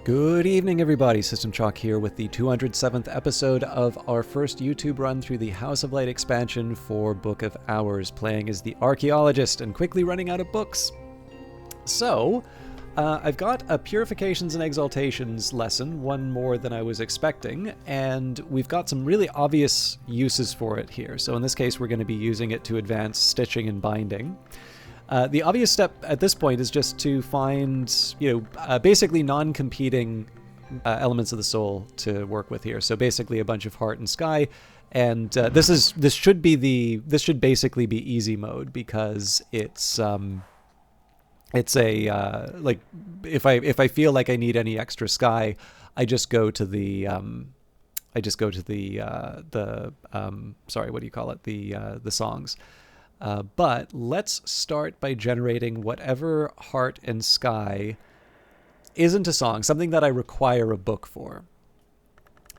Good evening, everybody. System Chalk here with the 207th episode of our first YouTube run through the House of Light expansion for Book of Hours, playing as the Archaeologist and quickly running out of books. So, I've got a Purifications and Exaltations lesson, one more than I was expecting, and we've got some really obvious uses for it here. So in this case, we're going to be using it to advance stitching and binding. The obvious step at this point is just to find, basically non-competing elements of the soul to work with here. So basically a bunch of heart and sky, and this should basically be easy mode because it's a like if I feel like I need any extra sky, I just go to the songs. But let's start by generating whatever heart and sky isn't a song, something that I require a book for.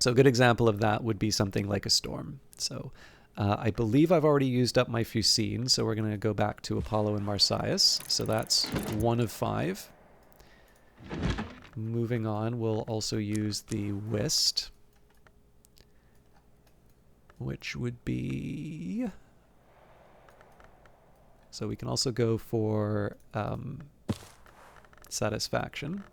So a good example of that would be something like a storm. So I believe I've already used up my Fusine, so we're going to go back to Apollo and Marsyas. So that's 1 of 5. Moving on, we'll also use the Whist, which would be... So we can also go for Satisfaction,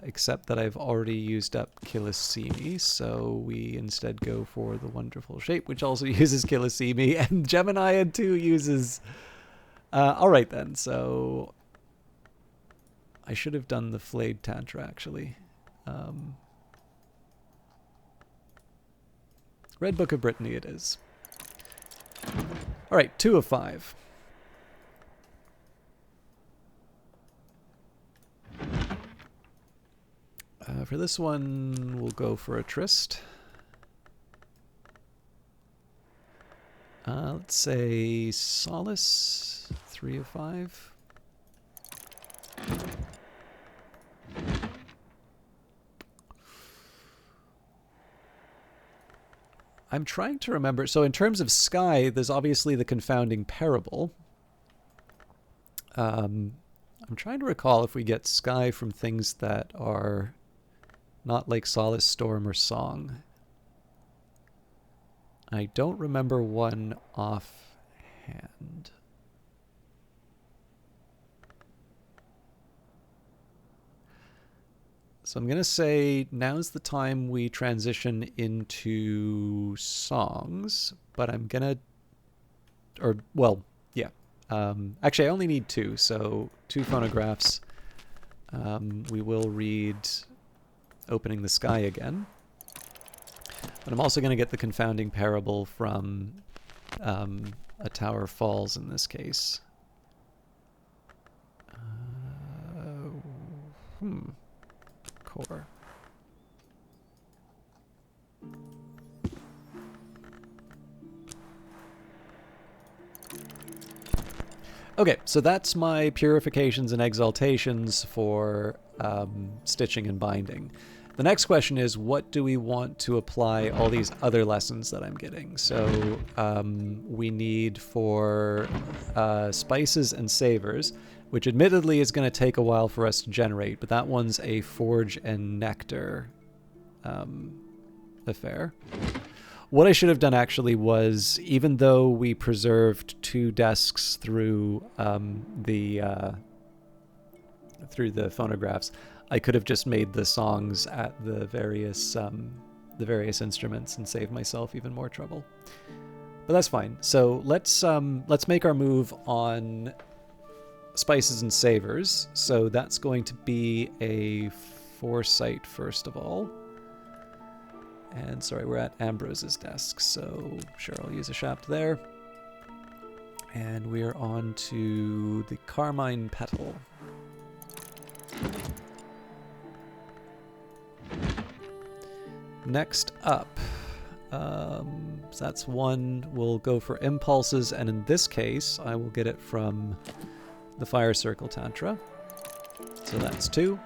except that I've already used up Killisimi, so we instead go for the Wonderful Shape, which also uses Killisimi, and Gemini 2 uses... Alright then, so I should have done the Flayed Tantra, actually. Red Book of Brittany it is. All right, 2 of 5. For this one, we'll go for a Tryst. Let's say Solace, 3 of 5. I'm trying to remember. So in terms of sky, there's obviously the confounding parable. I'm trying to recall if we get sky from things that are not like Solace, Storm, or Song. I don't remember one offhand. So I'm going to say now's the time we transition into songs, but I'm going to, actually I only need 2, so 2 phonographs. We will read Opening the Sky again. But I'm also going to get the confounding parable from A Tower Falls in this case. Core. Okay, so that's my Purifications and Exaltations for stitching and binding. The next question is, what do we want to apply all these other lessons that I'm getting? So we need for spices and savors, which admittedly is going to take a while for us to generate, but that one's a forge and nectar affair. What I should have done actually was, even though we preserved 2 desks through the phonographs, I could have just made the songs at the various instruments and saved myself even more trouble. But that's fine. So let's make our move on spices and savors. So that's going to be a foresight first of all. And sorry, we're at Ambrose's desk, so sure, I'll use a shaft there. And we're on to the Carmine Petal. Next up, so that's 1. We'll go for impulses, and in this case, I will get it from the Fire Circle Tantra. So that's 2.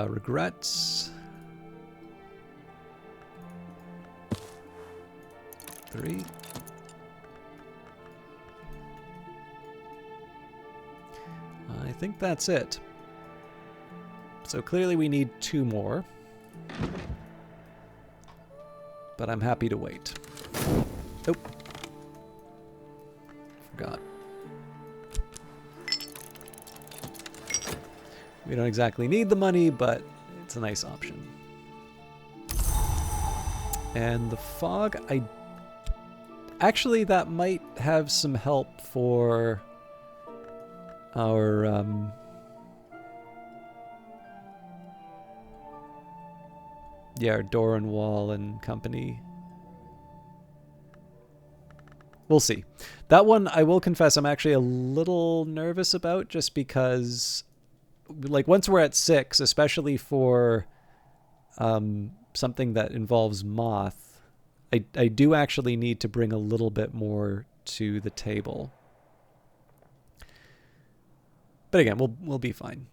Regrets. 3. I think that's it. So clearly we need 2 more. But I'm happy to wait. Oh. Forgot. We don't exactly need the money, but it's a nice option. And the fog, actually, that might have some help for our, yeah, our Doran Wall and company. We'll see. That one, I will confess, I'm actually a little nervous about, just because, like, once we're at 6, especially for something that involves Moth, I do actually need to bring a little bit more to the table. But again, we'll be fine.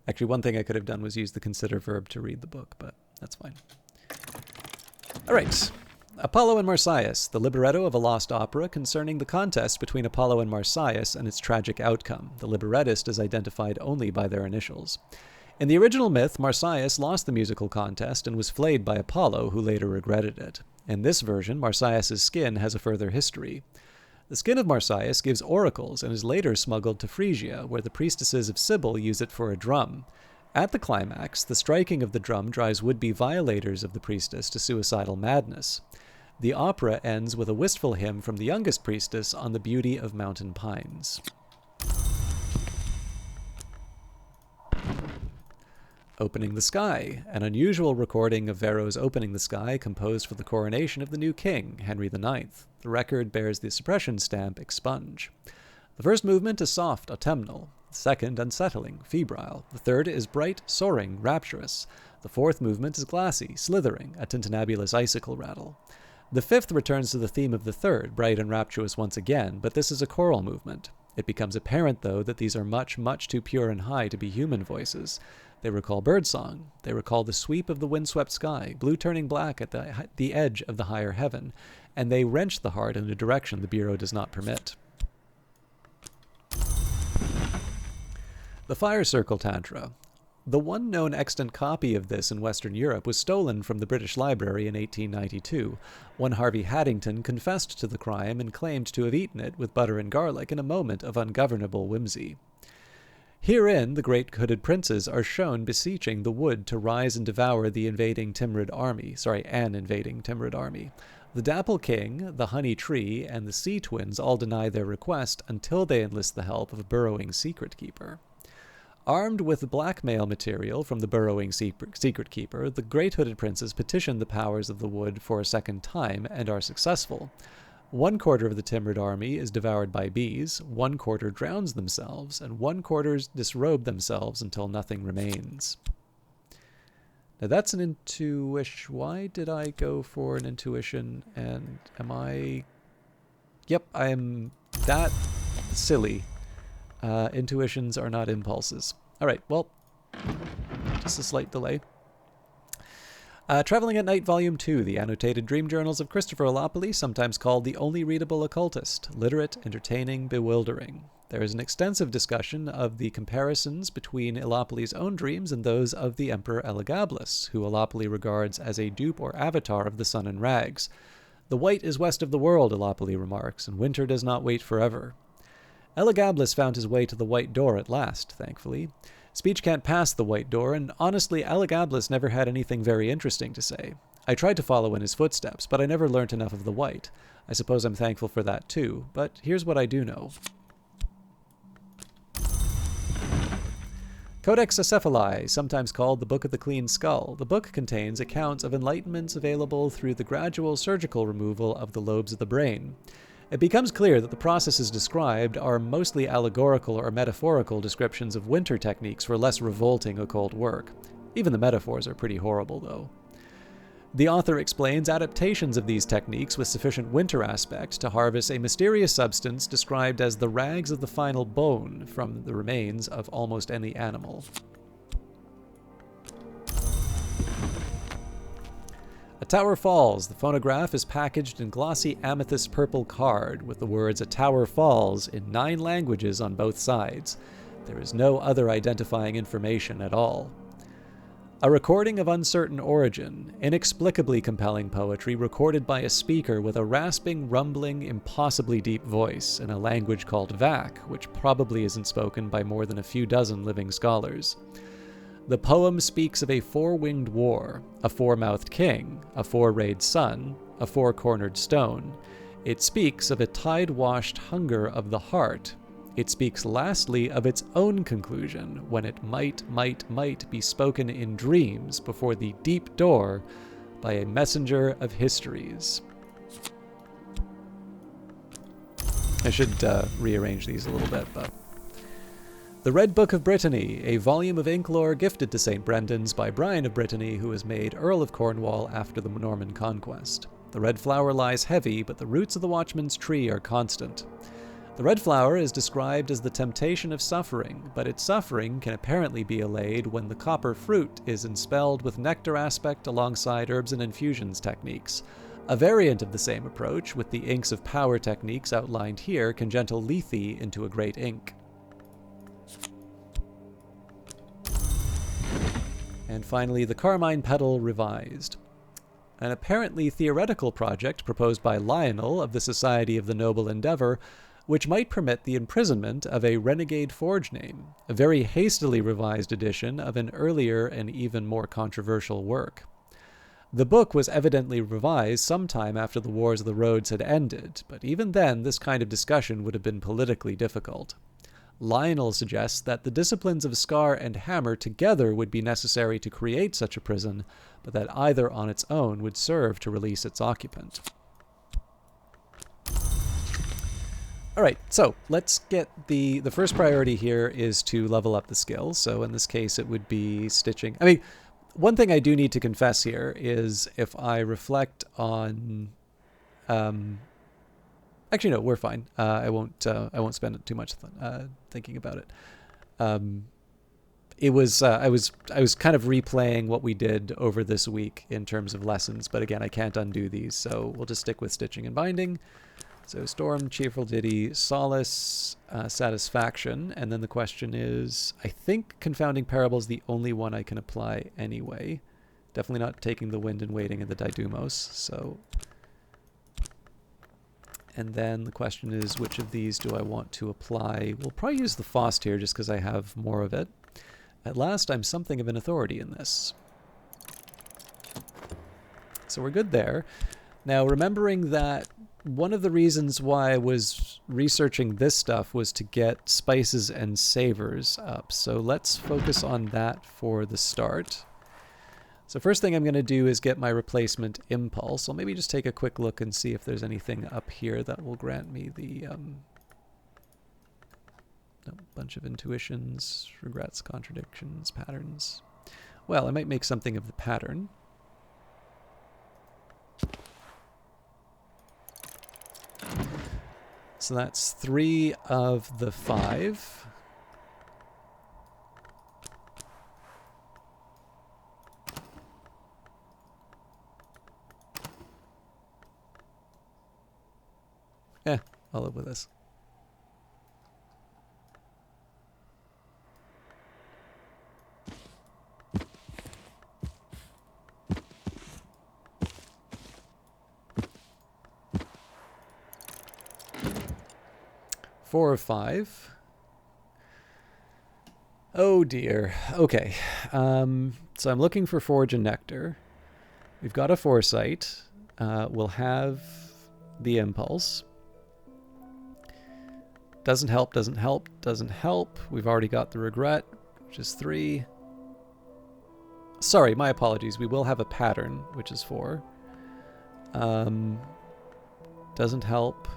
Actually, one thing I could have done was use the consider verb to read the book, but that's fine. All right. Apollo and Marsyas, the libretto of a lost opera concerning the contest between Apollo and Marsyas and its tragic outcome. The librettist is identified only by their initials. In the original myth, Marsyas lost the musical contest and was flayed by Apollo, who later regretted it. In this version, Marsyas' skin has a further history. The skin of Marsyas gives oracles and is later smuggled to Phrygia, where the priestesses of Cybele use it for a drum. At the climax, the striking of the drum drives would-be violators of the priestess to suicidal madness. The opera ends with a wistful hymn from the youngest priestess on the beauty of mountain pines. Opening the Sky, an unusual recording of Varro's Opening the Sky composed for the coronation of the new king, Henry IX. The record bears the suppression stamp expunge. The first movement is soft, autumnal. The second, unsettling, febrile. The third is bright, soaring, rapturous. The fourth movement is glassy, slithering, a tintinnabulous icicle rattle. The fifth returns to the theme of the third, bright and rapturous once again, but this is a choral movement. It becomes apparent, though, that these are much, much too pure and high to be human voices. They recall birdsong. They recall the sweep of the windswept sky, blue turning black at the edge of the higher heaven, and they wrench the heart in a direction the Bureau does not permit. The Fire Circle Tantra. The one known extant copy of this in Western Europe was stolen from the British Library in 1892. One Harvey Haddington confessed to the crime and claimed to have eaten it with butter and garlic in a moment of ungovernable whimsy. Herein, the great hooded princes are shown beseeching the wood to rise and devour the an invading Timrid army. The Dapple King, the Honey Tree, and the Sea Twins all deny their request until they enlist the help of a burrowing secret keeper. Armed with blackmail material from the burrowing secret keeper, the great hooded princes petition the powers of the wood for a second time and are successful. 1/4 of the Timrid army is devoured by bees, 1/4 drowns themselves, and 1/4 disrobe themselves until nothing remains. Now that's an intuition. Why did I go for an intuition? And am I... Yep, I am that silly. Intuitions are not impulses. All right, well, just a slight delay. Traveling at Night, Volume 2, the annotated dream journals of Christopher Allopoli, sometimes called the only readable occultist, literate, entertaining, bewildering. There is an extensive discussion of the comparisons between Allopoli's own dreams and those of the Emperor Elagabalus, who Allopoli regards as a dupe or avatar of the sun in rags. The white is west of the world, Allopoli remarks, and winter does not wait forever. Elagabalus found his way to the White Door at last, thankfully. Speech can't pass the White Door, and honestly, Elagabalus never had anything very interesting to say. I tried to follow in his footsteps, but I never learnt enough of the White. I suppose I'm thankful for that too, but here's what I do know. Codex Acephalai, sometimes called the Book of the Clean Skull. The book contains accounts of enlightenments available through the gradual surgical removal of the lobes of the brain. It becomes clear that the processes described are mostly allegorical or metaphorical descriptions of winter techniques for less revolting occult work. Even the metaphors are pretty horrible, though. The author explains adaptations of these techniques with sufficient winter aspect to harvest a mysterious substance described as the rags of the final bone from the remains of almost any animal. A Tower Falls. The phonograph is packaged in glossy amethyst purple card with the words "A Tower Falls" in 9 languages on both sides. There is no other identifying information at all. A recording of uncertain origin, inexplicably compelling poetry recorded by a speaker with a rasping, rumbling, impossibly deep voice in a language called Vac, which probably isn't spoken by more than a few dozen living scholars. The poem speaks of a 4-winged war, a 4-mouthed king, a 4-rayed sun, a 4-cornered stone. It speaks of a tide-washed hunger of the heart. It speaks lastly of its own conclusion, when it might be spoken in dreams before the deep door by a messenger of histories. I should rearrange these a little bit, but... The Red Book of Brittany, a volume of ink lore gifted to St. Brendan's by Brian of Brittany, who was made Earl of Cornwall after the Norman conquest. The red flower lies heavy, but the roots of the watchman's tree are constant. The red flower is described as the temptation of suffering, but its suffering can apparently be allayed when the copper fruit is enspelled with nectar aspect alongside herbs and infusions techniques. A variant of the same approach, with the inks of power techniques outlined here, can gentle lethe into a great ink. And finally, the Carmine Petal Revised. An apparently theoretical project proposed by Lionel of the Society of the Noble Endeavor, which might permit the imprisonment of a renegade forge name, a very hastily revised edition of an earlier and even more controversial work. The book was evidently revised sometime after the Wars of the Rhodes had ended, but even then this kind of discussion would have been politically difficult. Lionel suggests that the disciplines of Scar and Hammer together would be necessary to create such a prison, but that either on its own would serve to release its occupant. Alright, so let's get the first priority here is to level up the skills. So in this case it would be stitching. I mean, one thing I do need to confess here is if I reflect on... Actually, no, we're fine. I won't spend too much thinking about it. I was kind of replaying what we did over this week in terms of lessons, but again, I can't undo these, so we'll just stick with stitching and binding. So Storm, Cheerful Ditty, Solace, Satisfaction, and then the question is, I think Confounding Parable is the only one I can apply anyway. Definitely not taking the Wind and Waiting and the Didymos, so... And then the question is, which of these do I want to apply? We'll probably use the Faust here just because I have more of it. At last, I'm something of an authority in this. So we're good there. Now, remembering that one of the reasons why I was researching this stuff was to get spices and savors up. So let's focus on that for the start. So first thing I'm going to do is get my replacement impulse. I'll maybe just take a quick look and see if there's anything up here that will grant me the bunch of intuitions, regrets, contradictions, patterns. Well, I might make something of the pattern. So that's 3 of the 5. I'll live with this. Four of 5. Oh dear. Okay. So I'm looking for Forge and Nectar. We've got a Foresight. We'll have the Impulse. Doesn't help, doesn't help, doesn't help. We've already got the Regret, which is 3. Sorry, my apologies. We will have a Pattern, which is 4. Doesn't help,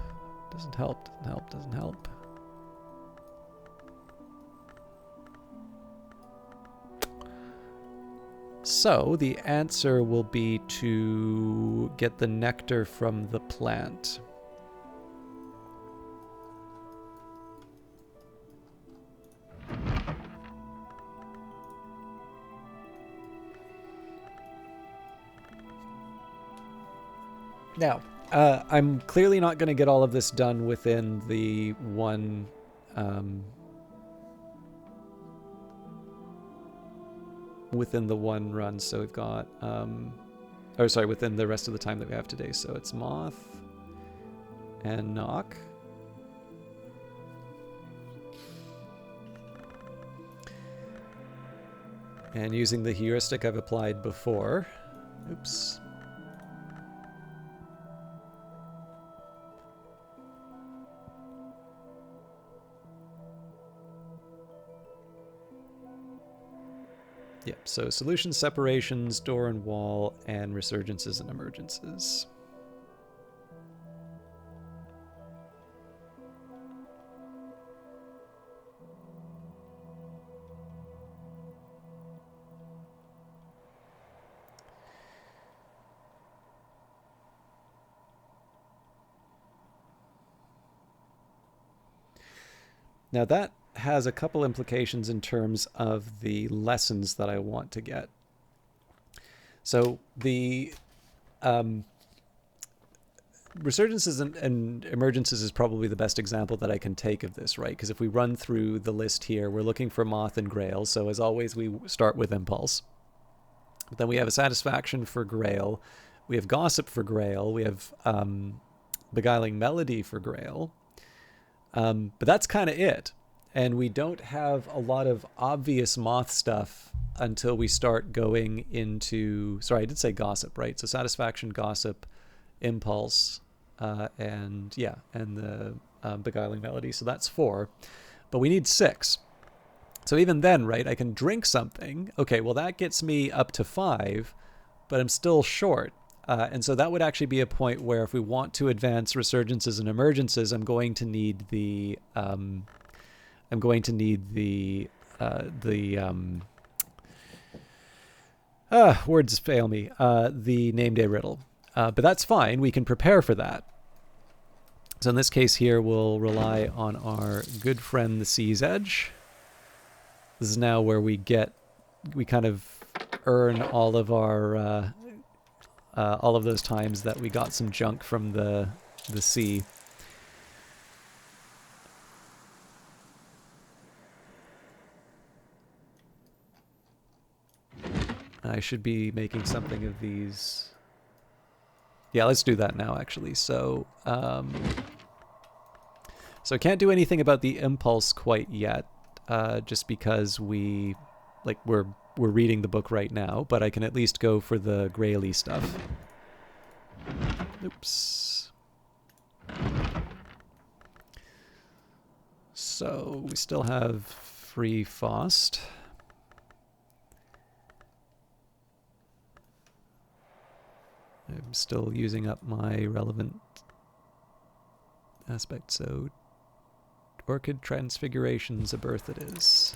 doesn't help, doesn't help, doesn't help. So the answer will be to get the nectar from the plant. Now, I'm clearly not going to get all of this done within the one... within the one run, so we've got... oh, sorry, within the rest of the time that we have today. So it's Moth and Knock. And using the heuristic I've applied before. Oops. Yep, so solution separations, door and wall, and resurgences and emergences. Now that has a couple implications in terms of the lessons that I want to get. So the resurgences and emergences is probably the best example that I can take of this, right? Because if we run through the list here, we're looking for Moth and Grail. So as always, we start with Impulse. But then we have a Satisfaction for Grail. We have Gossip for Grail. We have Beguiling Melody for Grail. But that's kind of it. And we don't have a lot of obvious Moth stuff until we start going into... Sorry, I did say Gossip, right? So Satisfaction, Gossip, Impulse, and the Beguiling Melody. So that's 4. But we need 6. So even then, right, I can drink something. Okay, well, that gets me up to 5, but I'm still short. And so that would actually be a point where if we want to advance resurgences and emergences, I'm going to need the words fail me. The name day riddle. But that's fine. We can prepare for that. So in this case here, we'll rely on our good friend, the Sea's Edge. This is now where we kind of earn all of our, all of those times that we got some junk from the sea. I should be making something of these. Yeah, let's do that now, actually. So, so I can't do anything about the impulse quite yet, just because we're reading the book right now. But I can at least go for the Graily stuff. Oops. So we still have free Faust. I'm still using up my relevant aspect, so Orchid Transfiguration's a birth it is.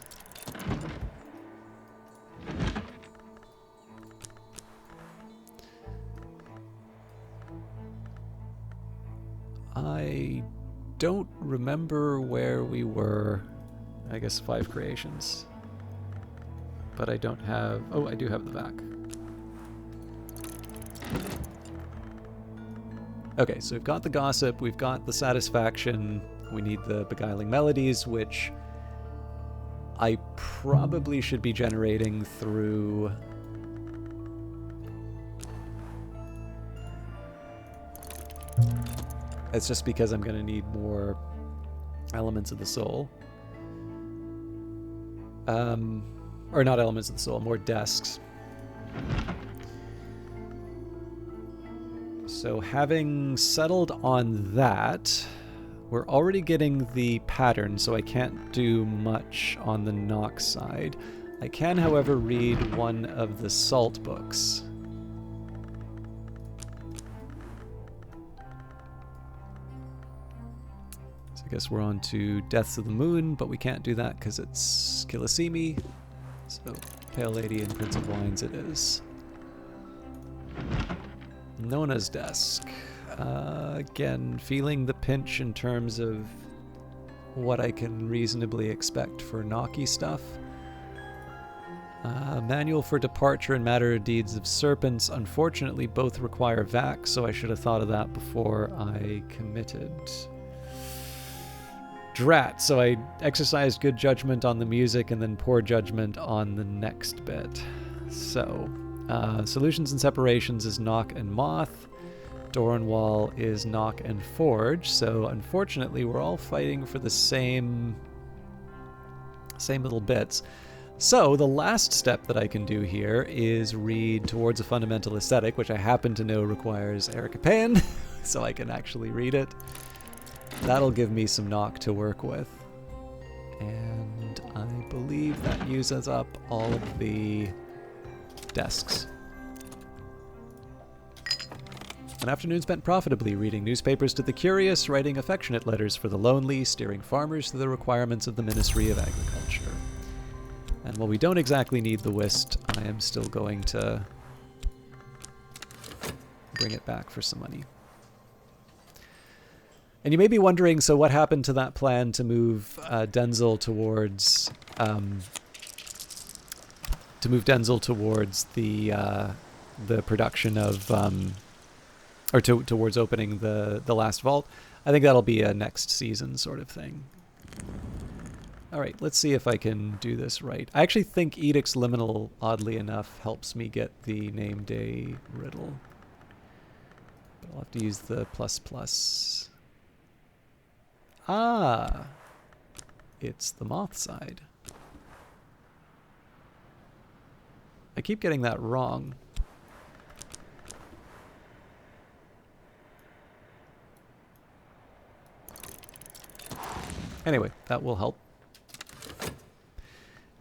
I don't remember where we were. I guess 5 creations. But I don't have... Oh, I do have the back. Okay, so we've got the Gossip, we've got the Satisfaction, we need the Beguiling Melodies, which I probably should be generating through... It's just because I'm going to need more elements of the soul. Or not elements of the soul, more desks. So having settled on that, we're already getting the pattern, so I can't do much on the knock side. I can, however, read one of the salt books. So I guess we're on to Deaths of the Moon, but we can't do that because it's Kilisimi. So Pale Lady and Prince of Wines it is. Nona's desk. Again, feeling the pinch in terms of what I can reasonably expect for Naki stuff. Manual for Departure and Matter of Deeds of Serpents. Unfortunately, both require VAC, so I should have thought of that before I committed. Drat. So I exercised good judgment on the music and then poor judgment on the next bit. So, Solutions and Separations is Knock and Moth. Door and Wall is Knock and Forge. So unfortunately, we're all fighting for the same little bits. So the last step that I can do here is read Towards a Fundamental Aesthetic, which I happen to know requires Erica Pan, so I can actually read it. That'll give me some knock to work with. And I believe that uses up all of the desks. An afternoon spent profitably reading newspapers to the curious, writing affectionate letters for the lonely, steering farmers to the requirements of the Ministry of Agriculture. And while we don't exactly need the whist, I am still going to bring it back for some money. And you may be wondering, so what happened to that plan to move Denzel towards the production of towards opening the last vault? I think that'll be a next season sort of thing. All right, let's see if I can do this right. I actually think Edict's Liminal, oddly enough, helps me get the name day riddle. But I'll have to use the ++. Ah, it's the moth side. I keep getting that wrong. Anyway, that will help.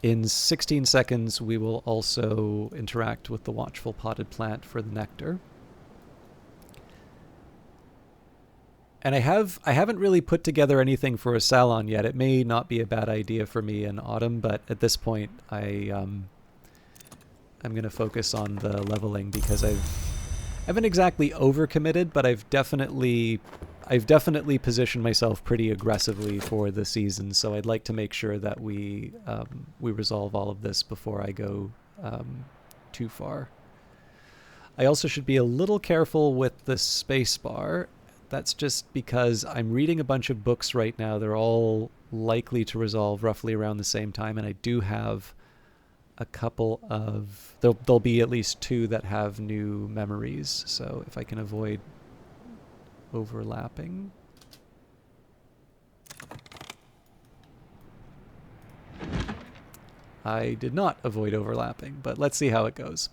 In 16 seconds, we will also interact with the Watchful Potted Plant for the nectar. And I haven't really put together anything for a salon yet. It may not be a bad idea for me in autumn, but at this point, I'm going to focus on the leveling because I haven't exactly overcommitted, but I've definitely positioned myself pretty aggressively for the season, so I'd like to make sure that we resolve all of this before I go too far. I also should be a little careful with the space bar. That's just because I'm reading a bunch of books right now. They're all likely to resolve roughly around the same time, and I do have a couple of... There'll be at least 2 that have new memories, so if I can avoid overlapping. I did not avoid overlapping, but let's see how it goes.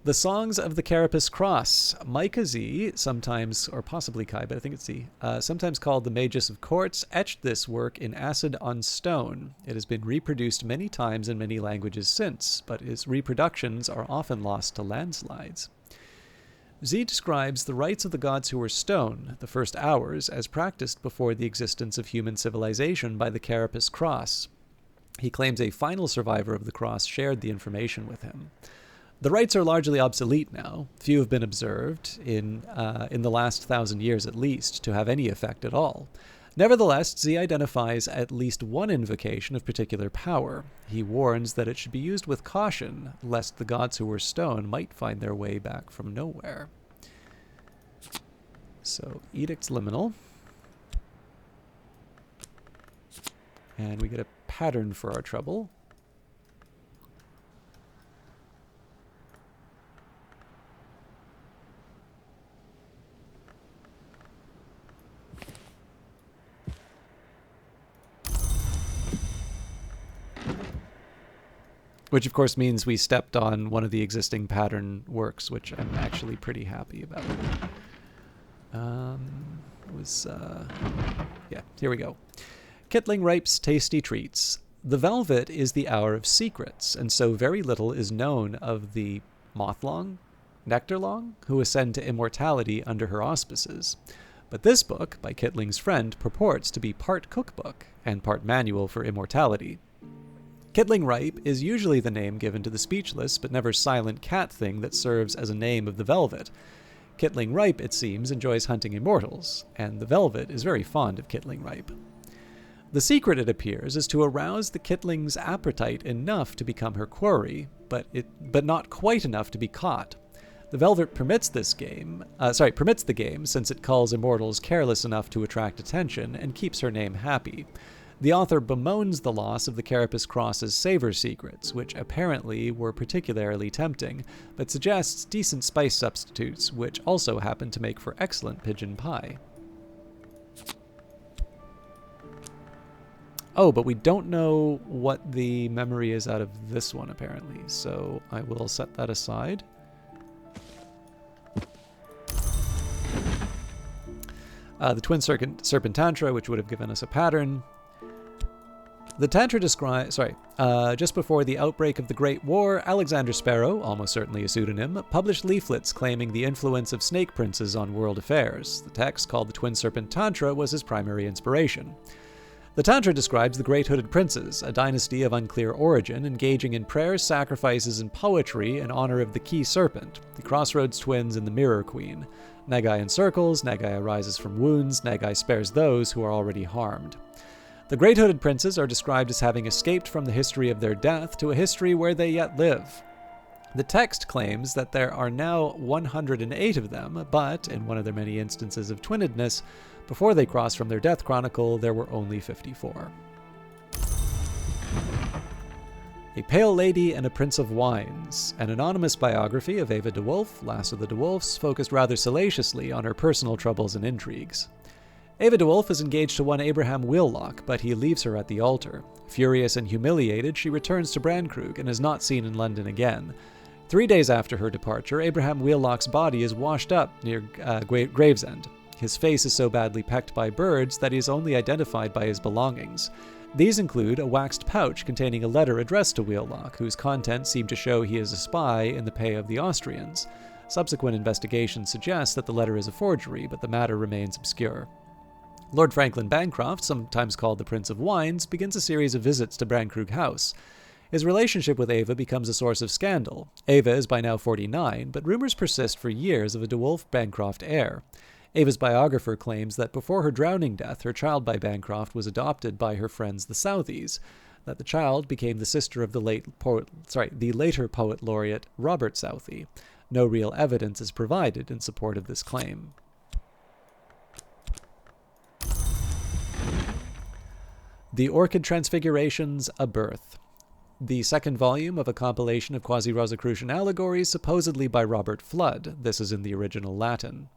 The Songs of the Carapace Cross. Micah Z, sometimes, or possibly Kai, but I think it's Z, sometimes called the Magus of Courts, etched this work in acid on stone. It has been reproduced many times in many languages since, but its reproductions are often lost to landslides. Z describes the rites of the gods who were stone, the first hours, as practiced before the existence of human civilization by the Carapace Cross. He claims a final survivor of the cross shared the information with him. The rites are largely obsolete now. Few have been observed, in the last 1,000 years at least, to have any effect at all. Nevertheless, Z identifies at least one invocation of particular power. He warns that it should be used with caution, lest the gods who were stone might find their way back from nowhere. So, Edict's Liminal. And we get a pattern for our trouble. Which, of course, means we stepped on one of the existing pattern works, which I'm actually pretty happy about. Yeah, here we go. Kittling Ripe's Tasty Treats. The velvet is the hour of secrets, and so very little is known of the Mothlong, Nectarlong, who ascend to immortality under her auspices. But this book, by Kittling's friend, purports to be part cookbook and part manual for immortality. Kittling Ripe is usually the name given to the speechless but never silent cat thing that serves as a name of the velvet. Kittling Ripe, it seems, enjoys hunting immortals, and the velvet is very fond of Kittling Ripe. The secret, it appears, is to arouse the Kittling's appetite enough to become her quarry, but not quite enough to be caught. The velvet permits the game since it calls immortals careless enough to attract attention and keeps her name happy. The author bemoans the loss of the Carapace Cross's savor secrets, which apparently were particularly tempting, but suggests decent spice substitutes, which also happen to make for excellent pigeon pie. Oh, but we don't know what the memory is out of this one, apparently, so I will set that aside. The Twin Serpent Tantra, which would have given us a pattern. The Tantra describes... just before the outbreak of the Great War, Alexander Sparrow, almost certainly a pseudonym, published leaflets claiming the influence of snake princes on world affairs. The text, called the Twin Serpent Tantra, was his primary inspiration. The Tantra describes the Great Hooded Princes, a dynasty of unclear origin, engaging in prayers, sacrifices, and poetry in honor of the Key Serpent, the Crossroads Twins, and the Mirror Queen. Nagai encircles, Nagai arises from wounds, Nagai spares those who are already harmed. The Great Hooded Princes are described as having escaped from the history of their death to a history where they yet live. The text claims that there are now 108 of them, but, in one of their many instances of twinnedness, before they crossed from their death chronicle, there were only 54. A Pale Lady and a Prince of Wines, an anonymous biography of Eva de Wolf, last of the de Wolfs, focused rather salaciously on her personal troubles and intrigues. Eva de Wolf is engaged to one Abraham Wheelock, but he leaves her at the altar. Furious and humiliated, she returns to Brandkrug and is not seen in London again. 3 days after her departure, Abraham Wheelock's body is washed up near Gravesend. His face is so badly pecked by birds that he is only identified by his belongings. These include a waxed pouch containing a letter addressed to Wheelock, whose contents seem to show he is a spy in the pay of the Austrians. Subsequent investigation suggests that the letter is a forgery, but the matter remains obscure. Lord Franklin Bancroft, sometimes called the Prince of Wines, begins a series of visits to Brandkrug House. His relationship with Eva becomes a source of scandal. Eva is by now 49, but rumors persist for years of a de Wolf-Bancroft heir. Eva's biographer claims that before her drowning death, her child by Bancroft was adopted by her friends the Southies, that the child became the sister of the later poet laureate Robert Southey. No real evidence is provided in support of this claim. The Orchid Transfigurations, A Birth. The second volume of a compilation of quasi-Rosicrucian allegories, supposedly by Robert Flood. This is in the original Latin.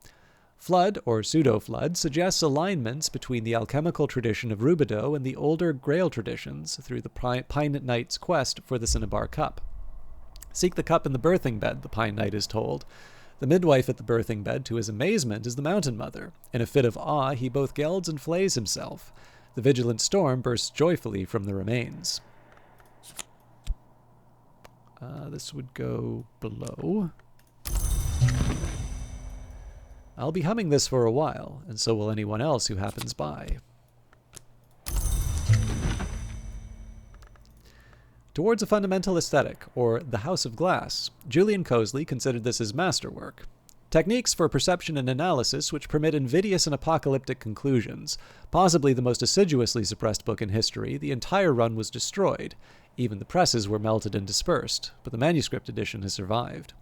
Flood, or pseudo-Flood, suggests alignments between the alchemical tradition of Rubidoux and the older Grail traditions through the Pine Knight's quest for the Cinnabar Cup. Seek the cup in the birthing bed, the Pine Knight is told. The midwife at the birthing bed, to his amazement, is the Mountain Mother. In a fit of awe, he both gelds and flays himself. The vigilant storm bursts joyfully from the remains. This would go below. I'll be humming this for a while, and so will anyone else who happens by. Towards a Fundamental Aesthetic, or The House of Glass, Julian Cosley considered this his masterwork. Techniques for perception and analysis which permit invidious and apocalyptic conclusions. Possibly the most assiduously suppressed book in history, the entire run was destroyed. Even the presses were melted and dispersed, but the manuscript edition has survived.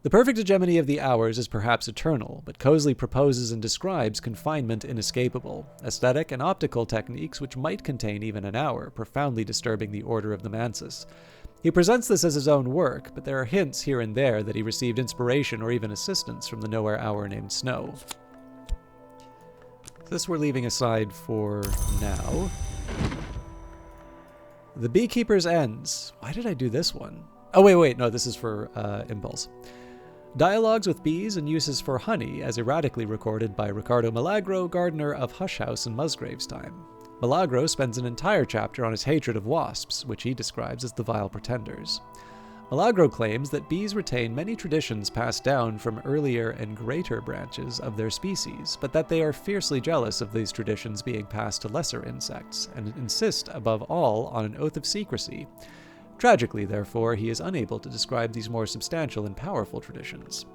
The perfect hegemony of the hours is perhaps eternal, but Cosley proposes and describes confinement inescapable, aesthetic and optical techniques which might contain even an hour, profoundly disturbing the order of the Mansus. He presents this as his own work, but there are hints here and there that he received inspiration or even assistance from the nowhere hour named Snow. This we're leaving aside for now. The Beekeeper's Ends. Why did I do this one? Oh, wait, no, this is for Impulse. Dialogues with bees and uses for honey, as erratically recorded by Ricardo Milagro, gardener of Hush House in Musgrave's time. Milagro spends an entire chapter on his hatred of wasps, which he describes as the vile pretenders. Milagro claims that bees retain many traditions passed down from earlier and greater branches of their species, but that they are fiercely jealous of these traditions being passed to lesser insects, and insist, above all, on an oath of secrecy. Tragically, therefore, he is unable to describe these more substantial and powerful traditions.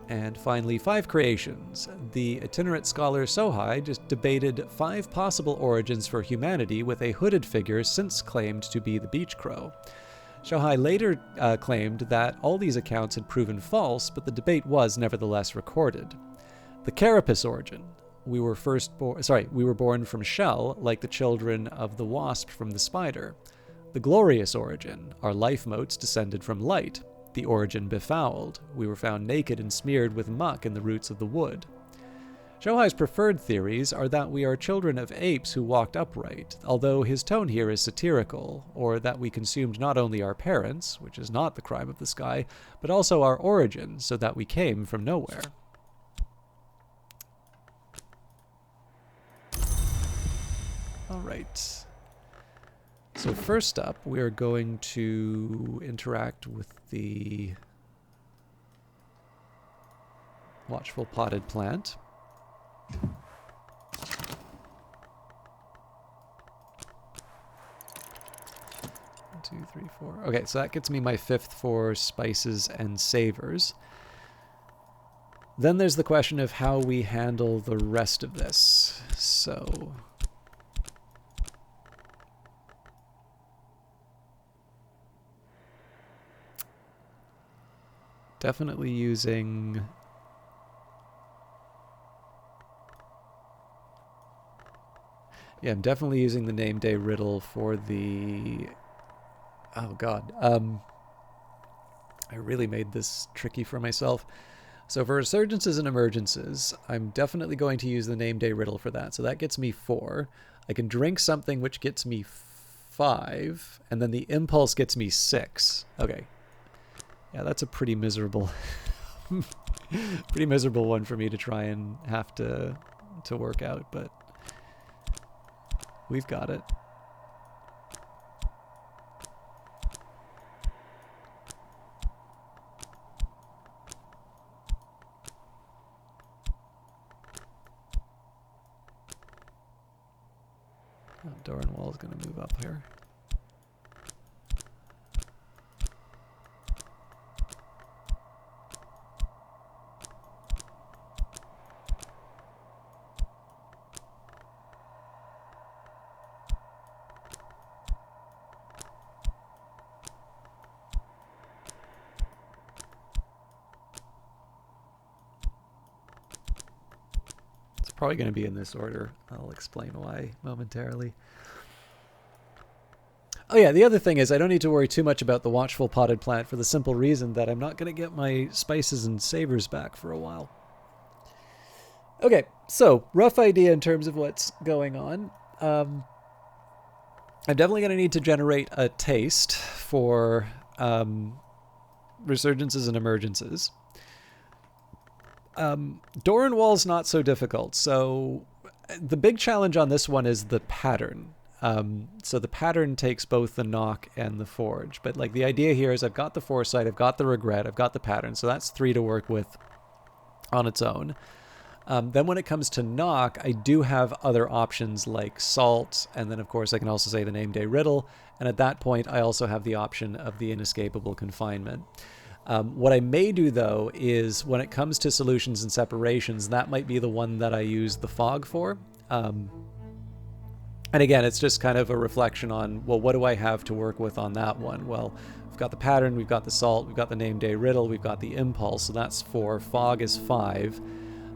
And finally, 5 creations. The itinerant scholar Sohai just debated 5 possible origins for humanity with a hooded figure since claimed to be the beach crow. Sohai later claimed that all these accounts had proven false, but the debate was nevertheless recorded. The carapace origin. We were born from shell, like the children of the wasp from the spider. The glorious origin. Our life motes descended from light. The origin befouled. We were found naked and smeared with muck in the roots of the wood. Shohai's preferred theories are that we are children of apes who walked upright, although his tone here is satirical, or that we consumed not only our parents, which is not the crime of the sky, but also our origin, so that we came from nowhere. All right. So first up, we are going to interact with the watchful potted plant. 1, 2, 3, 4. Okay, so that gets me my 5th for spices and savors. Then there's the question of how we handle the rest of this. So definitely using I'm definitely using the name day riddle for the oh god. I really made this tricky for myself. So for resurgences and emergences, I'm definitely going to use the name day riddle for that. So that gets me 4. I can drink something which gets me 5, and then the impulse gets me 6. Okay. Yeah, that's a pretty miserable one for me to try and have to work out, but we've got it. Oh, Doran Wall's going to move up here. Probably going to be in this order. I'll explain why momentarily. Oh yeah, the other thing is I don't need to worry too much about the watchful potted plant for the simple reason that I'm not going to get my spices and savors back for a while. Okay, so rough idea in terms of what's going on. I'm definitely going to need to generate a taste for resurgences and emergences. Doran Wall's not so difficult. So the big challenge on this one is the pattern. So the pattern takes both the knock and the forge. But like the idea here is I've got the foresight, I've got the regret, I've got the pattern. So that's 3 to work with on its own. Then when it comes to knock, I do have other options like salt. And then of course I can also say the name day riddle. And at that point, I also have the option of the inescapable confinement. What I may do, though, is when it comes to solutions and separations, that might be the one that I use the fog for. And again, it's just kind of a reflection on, well, what do I have to work with on that one? Well, we've got the pattern, we've got the salt, we've got the name day riddle, we've got the impulse, so that's 4. Fog is 5.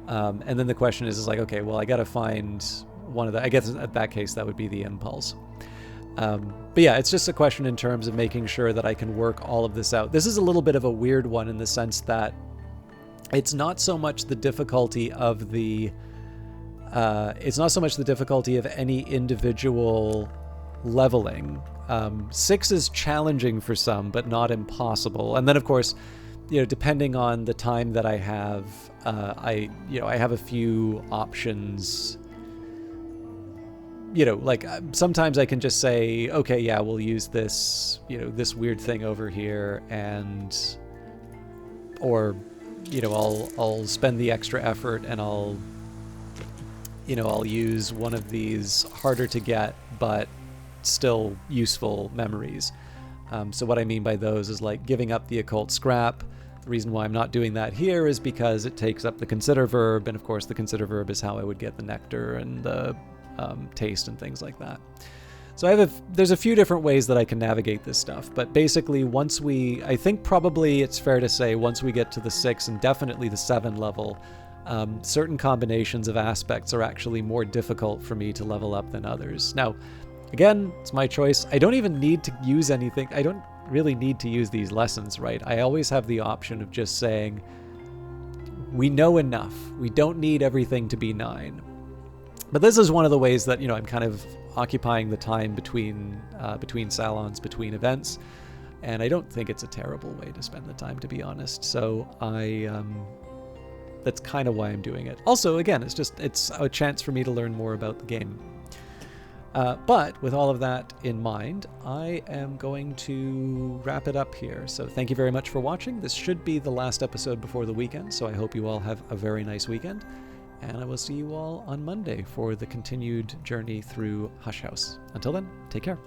And then the question is like, okay, well, I got to find one of the, I guess in that case, that would be the impulse. But yeah, it's just a question in terms of making sure that I can work all of this out. This is a little bit of a weird one in the sense that it's not so much the difficulty of the, it's not so much the difficulty of any individual leveling. 6 is challenging for some, but not impossible. And then of course, you know, depending on the time that I have, I have a few options like sometimes I can just say, okay, yeah, we'll use this, this weird thing over here, or I'll spend the extra effort and I'll use one of these harder to get but still useful memories. So what I mean by those is like giving up the occult scrap. The reason why I'm not doing that here is because it takes up the consider verb, and of course the consider verb is how I would get the nectar and the taste and things like that. So there's a few different ways that I can navigate this stuff, but basically I think probably it's fair to say once we get to the 6 and definitely the 7 level, certain combinations of aspects are actually more difficult for me to level up than others. Now, again, it's my choice. I don't even need to use anything. I don't really need to use these lessons, right? I always have the option of just saying, we know enough. We don't need everything to be 9. But this is one of the ways that, I'm kind of occupying the time between salons, between events, and I don't think it's a terrible way to spend the time, to be honest. So that's kind of why I'm doing it. Also, again, it's a chance for me to learn more about the game. But with all of that in mind, I am going to wrap it up here. So thank you very much for watching. This should be the last episode before the weekend, so I hope you all have a very nice weekend. And I will see you all on Monday for the continued journey through Hush House. Until then, take care.